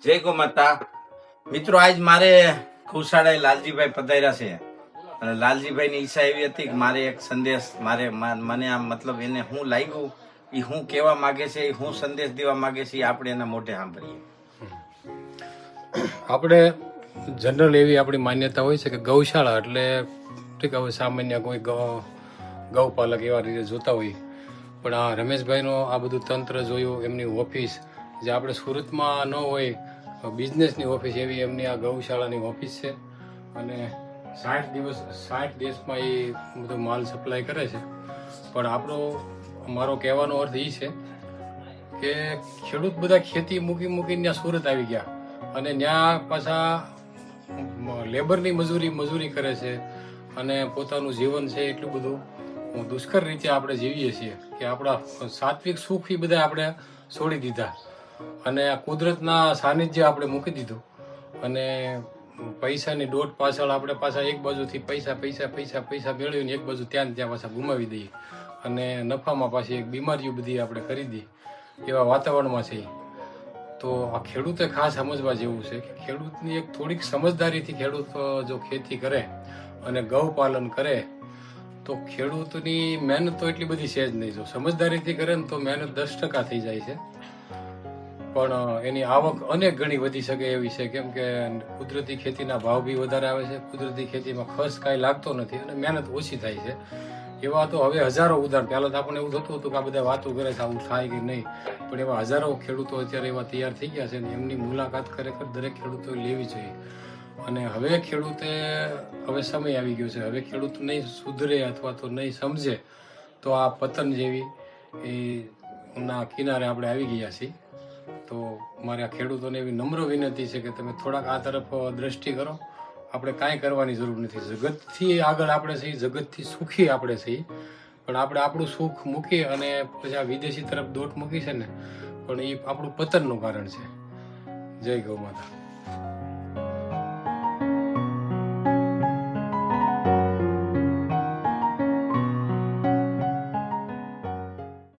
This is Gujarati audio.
જય ગો માતા. મિત્રો, આજ મારે ગૌશાળાએ લાલજીભાઈ પધાર્યા છે અને લાલજીભાઈ ની ઈચ્છા એવી હતી કે મારે એક સંદેશ મને આમ મતલબ એને શું લાગ્યું, એ શું કહેવા માંગે છે, એ શું સંદેશ દેવા માંગે છે, એ આપણે એના મોઢે સાંભળીએ. આપણે જનરલ એવી આપણી માન્યતા હોય છે કે ગૌશાળા એટલે ઠીક, હવે સામાન્ય કોઈ ગૌપાલક એવા રીતે જોતા હોય, પણ આ રમેશભાઈનો આ બધું તંત્ર જોયું, એમની ઓફિસ જે આપણે સુરતમાં ન હોય, બિઝનેસની ઓફિસ એવી એમની આ ગૌશાળાની ઓફિસ છે. અને 60 દેશમાં એ બધો માલ સપ્લાય કરે છે. પણ મારો કહેવાનો અર્થ એ છે કે ખેડૂત બધા ખેતી મૂકીને ત્યાં સુરત આવી ગયા અને ત્યાં પાછા લેબરની મજૂરી કરે છે અને પોતાનું જીવન છે એટલું બધું દુષ્કર રીતે આપણે જીવીએ છીએ કે આપણા સાત્વિક સુખ એ બધા આપણે છોડી દીધા અને આ કુદરતના સાનિધ્ય આપણે મૂકી દીધું અને પૈસાની દોટ પાછળ આપણે પાછા એક બાજુથી પૈસા મેળવીને એક બાજુ ત્યાં પાછા ગુમાવી દઈએ અને નફામાં પાછી એક બીમારીઓ બધી આપણે કરી દઈએ એવા વાતાવરણમાં છે. તો આ ખેડૂતે ખાસ સમજવા જેવું છે કે ખેડૂતની એક થોડીક સમજદારીથી ખેડૂત જો ખેતી કરે અને ગૌપાલન કરે તો ખેડૂતની મહેનત તો એટલી બધી છે જ નહીં. જો સમજદારીથી કરે ને તો મહેનત 10% થઈ જાય છે, પણ એની આવક અનેક ગણી વધી શકે એવી છે. કેમ કે કુદરતી ખેતીના ભાવ બી વધારે આવે છે, કુદરતી ખેતીમાં ખર્ચ કાંઈ લાગતો નથી અને મહેનત ઓછી થાય છે. એવા તો હવે હજારો ઉદાહરણ, પહેલાં તો આપણને એવું થતું હતું કે આ બધા વાતો કરે છે આવું થાય કે નહીં, પણ એવા હજારો ખેડૂતો અત્યારે એવા તૈયાર થઈ ગયા છે અને એમની મુલાકાત ખરેખર દરેક ખેડૂતોએ લેવી જોઈએ. અને હવે સમય આવી ગયો છે, હવે ખેડૂત નહીં સુધરે અથવા તો નહીં સમજે તો આ પતન જેવી ના કિનારે આપણે આવી ગયા છીએ. તો મારે આ ખેડૂતોને એવી નમ્ર વિનંતી છે કે તમે થોડાક આ તરફ દ્રષ્ટિ કરો. આપણે કાંઈ કરવાની જરૂર નથી. જગતથી આગળ આપણે છીએ, જગતથી સુખી આપણે છીએ, પણ આપણે આપણું સુખ મૂકી અને પછી આ વિદેશી તરફ દોટ મૂકી છે ને, પણ એ આપણું પતનનું કારણ છે. જય ગૌ માતા.